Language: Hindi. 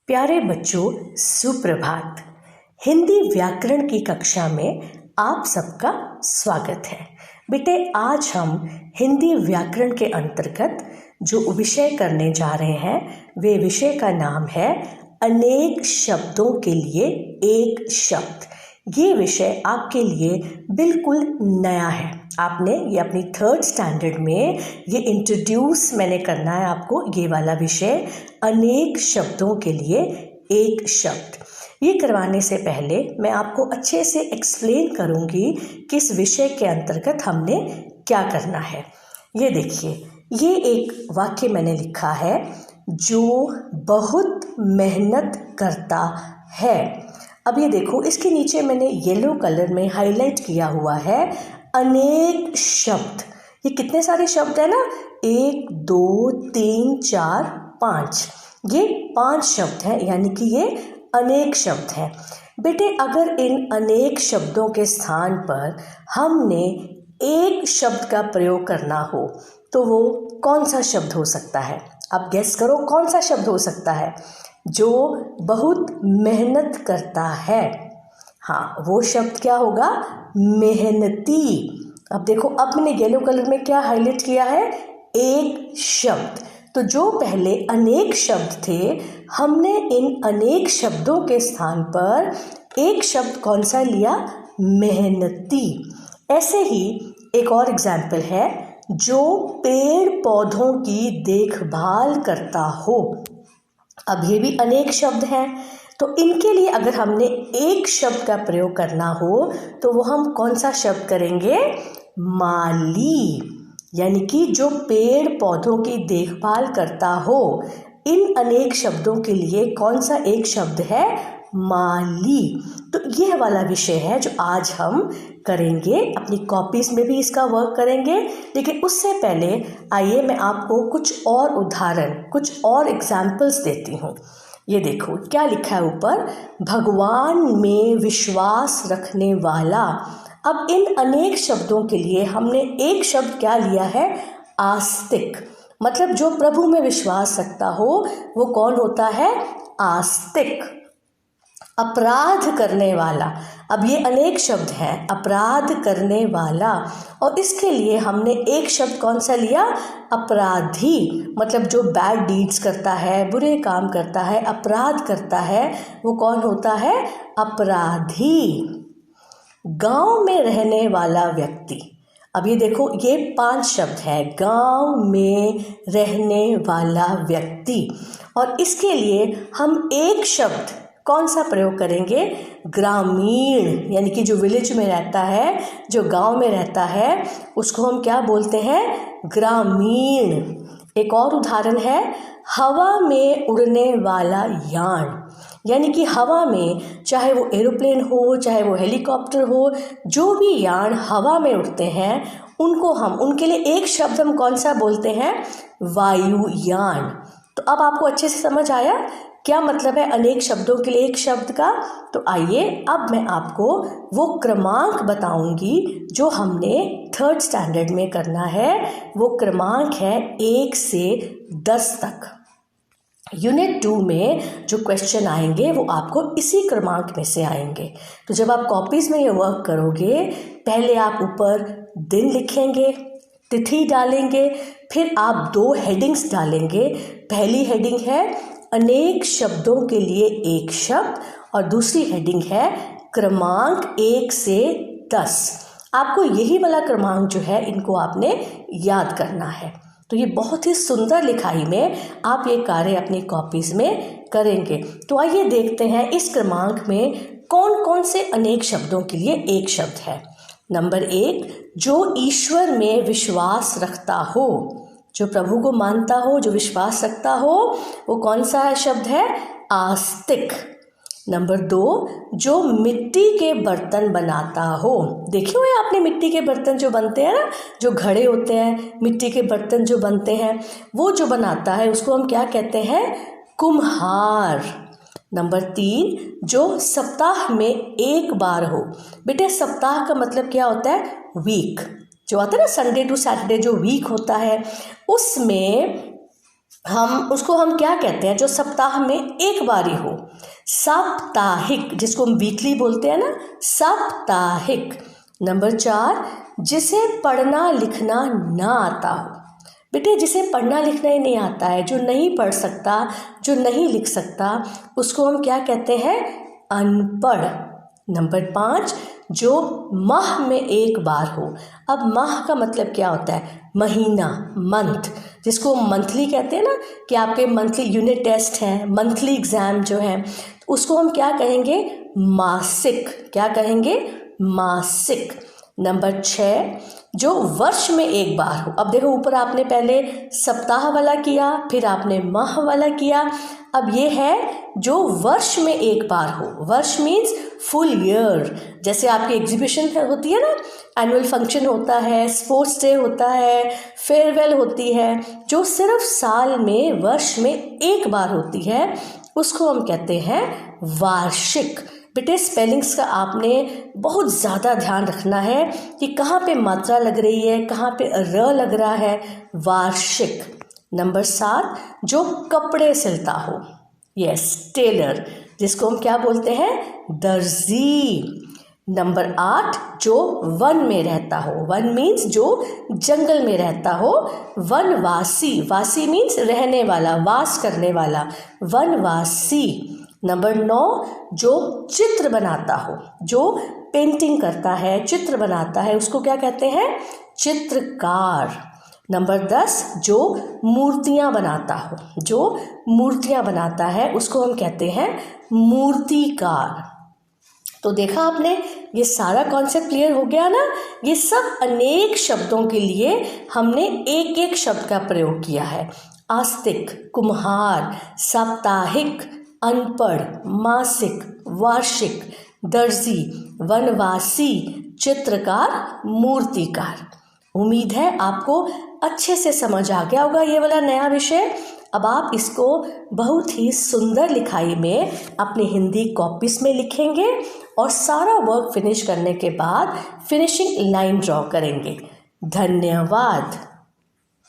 प्यारे बच्चों, सुप्रभात। हिंदी व्याकरण की कक्षा में आप सबका स्वागत है। बेटे, आज हम हिंदी व्याकरण के अंतर्गत जो विषय करने जा रहे हैं वे विषय का नाम है अनेक शब्दों के लिए एक शब्द। ये विषय आपके लिए बिल्कुल नया है। आपने ये अपनी 3rd स्टैंडर्ड में ये इंट्रोड्यूस मैंने करना है आपको, ये वाला विषय अनेक शब्दों के लिए एक शब्द। ये करवाने से पहले मैं आपको अच्छे से एक्सप्लेन करूँगी कि इस विषय के अंतर्गत हमने क्या करना है। ये देखिए, ये एक वाक्य मैंने लिखा है, जो बहुत मेहनत करता है। अब ये देखो, इसके नीचे मैंने येलो कलर में हाईलाइट किया हुआ है अनेक शब्द। ये कितने सारे शब्द है ना, 1 2 3 4 5, ये 5 शब्द हैं, यानी कि ये अनेक शब्द हैं। बेटे, अगर इन अनेक शब्दों के स्थान पर हमने एक शब्द का प्रयोग करना हो तो वो कौन सा शब्द हो सकता है? आप गेस करो, कौन सा शब्द हो सकता है जो बहुत मेहनत करता है? हाँ, वो शब्द क्या होगा? मेहनती। अब देखो, अब मैंने येलो कलर में क्या हाईलाइट किया है? एक शब्द। तो जो पहले अनेक शब्द थे, हमने इन अनेक शब्दों के स्थान पर एक शब्द कौन सा लिया? मेहनती। ऐसे ही एक और एग्जाम्पल है, जो पेड़ पौधों की देखभाल करता हो। अब ये भी अनेक शब्द हैं, तो इनके लिए अगर हमने एक शब्द का प्रयोग करना हो तो वो हम कौन सा शब्द करेंगे? माली। यानी कि जो पेड़ पौधों की देखभाल करता हो। इन अनेक शब्दों के लिए कौन सा एक शब्द है? माली। तो यह वाला विषय है जो आज हम करेंगे। अपनी कॉपीज में भी इसका वर्क करेंगे, लेकिन उससे पहले आइए मैं आपको कुछ और उदाहरण, कुछ और एग्जाम्पल्स देती हूँ। ये देखो क्या लिखा है ऊपर, भगवान में विश्वास रखने वाला। अब इन अनेक शब्दों के लिए हमने एक शब्द क्या लिया है? आस्तिक। मतलब जो प्रभु में विश्वास रखता हो वो कौन होता है? आस्तिक। अपराध करने वाला, अब ये अनेक शब्द हैं, अपराध करने वाला, और इसके लिए हमने एक शब्द कौन सा लिया? अपराधी। मतलब जो बैड डीड्स करता है, बुरे काम करता है, अपराध करता है, वो कौन होता है? अपराधी। गांव में रहने वाला व्यक्ति। अब ये देखो, ये 5 शब्द है, गांव में रहने वाला व्यक्ति, और इसके लिए हम एक शब्द कौन सा प्रयोग करेंगे? ग्रामीण। यानी कि जो विलेज में रहता है, जो गांव में रहता है, उसको हम क्या बोलते हैं? ग्रामीण। एक और उदाहरण है, हवा में उड़ने वाला यान। यानी कि हवा में, चाहे वो एरोप्लेन हो, चाहे वो हेलीकॉप्टर हो, जो भी यान हवा में उड़ते हैं उनको हम, उनके लिए एक शब्द हम कौन सा बोलते हैं? वायुयान। तो अब आपको अच्छे से समझ आया क्या मतलब है अनेक शब्दों के लिए एक शब्द का? तो आइए अब मैं आपको वो क्रमांक बताऊंगी जो हमने 3rd स्टैंडर्ड में करना है। वो क्रमांक है 1 से 10 तक। यूनिट 2 में जो क्वेश्चन आएंगे वो आपको इसी क्रमांक में से आएंगे। तो जब आप कॉपीज में ये वर्क करोगे, पहले आप ऊपर दिन लिखेंगे, तिथि डालेंगे, फिर आप 2 हेडिंग्स डालेंगे। पहली हेडिंग है अनेक शब्दों के लिए एक शब्द, और दूसरी हेडिंग है क्रमांक 1 से 10। आपको यही वाला क्रमांक जो है, इनको आपने याद करना है। तो ये बहुत ही सुंदर लिखाई में आप ये कार्य अपनी कॉपीज में करेंगे। तो आइए देखते हैं इस क्रमांक में कौन कौन से अनेक शब्दों के लिए एक शब्द है। नंबर 1, जो ईश्वर में विश्वास रखता हो। जो प्रभु को मानता हो, जो विश्वास रखता हो, वो कौन सा शब्द है? आस्तिक। नंबर 2, जो मिट्टी के बर्तन बनाता हो। देखे हुए आपने मिट्टी के बर्तन जो बनते हैं ना, जो घड़े होते हैं, मिट्टी के बर्तन जो बनते हैं, वो जो बनाता है उसको हम क्या कहते हैं? कुम्हार। नंबर 3, जो सप्ताह में एक बार हो। बेटे, सप्ताह का मतलब क्या होता है? वीक। जो आता है ना, संडे टू सैटरडे जो वीक होता है, उसमें हम क्या कहते हैं, जो सप्ताह में एक बार ही हो, साप्ताहिक, जिसको हम वीकली बोलते हैं ना, साप्ताहिक। नंबर 4, जिसे पढ़ना लिखना ना आता हो। बेटे जिसे पढ़ना लिखना ही नहीं आता है, जो नहीं पढ़ सकता, जो नहीं लिख सकता, उसको हम क्या कहते हैं, अनपढ़। नंबर 5, जो माह में एक बार हो। अब माह का मतलब क्या होता है, महीना, मंथ, जिसको मंथली कहते हैं ना, कि आपके मंथली यूनिट टेस्ट हैं, मंथली एग्जाम जो है, उसको हम क्या कहेंगे, मासिक। क्या कहेंगे, मासिक। नंबर 6, जो वर्ष में एक बार हो। अब देखो ऊपर आपने पहले सप्ताह वाला किया, फिर आपने माह वाला किया, अब ये है जो वर्ष में एक बार हो। वर्ष मीन्स फुल ईयर। जैसे आपकी एग्जीबिशन होती है ना, एनुअल फंक्शन होता है, स्पोर्ट्स डे होता है, फेयरवेल होती है, जो सिर्फ साल में, वर्ष में एक बार होती है, उसको हम कहते हैं वार्षिक। बेटे स्पेलिंग्स का आपने बहुत ज़्यादा ध्यान रखना है कि कहाँ पे मात्रा लग रही है, कहाँ पे र लग रहा है। वार्षिक। नंबर 7, जो कपड़े सिलता हो, यस, टेलर, जिसको हम क्या बोलते हैं, दर्जी। नंबर 8, जो वन में रहता हो। वन मीन्स जो जंगल में रहता हो। वनवासी, वासी मीन्स रहने वाला, वास करने वाला, वनवासी। नंबर 9, जो चित्र बनाता हो, जो पेंटिंग करता है, चित्र बनाता है, उसको क्या कहते हैं, चित्रकार। नंबर 10, जो मूर्तियाँ बनाता हो, जो मूर्तियाँ बनाता है, उसको हम कहते हैं मूर्तिकार। तो देखा आपने, ये सारा कॉन्सेप्ट क्लियर हो गया ना। ये सब अनेक शब्दों के लिए हमने एक एक शब्द का प्रयोग किया है। आस्तिक, कुम्हार, साप्ताहिक, अनपढ़, मासिक, वार्षिक, दर्जी, वनवासी, चित्रकार, मूर्तिकार। उम्मीद है आपको अच्छे से समझ आ गया होगा ये वाला नया विषय। अब आप इसको बहुत ही सुंदर लिखाई में अपनी हिंदी कॉपीज में लिखेंगे और सारा वर्क फिनिश करने के बाद फिनिशिंग लाइन ड्रॉ करेंगे। धन्यवाद।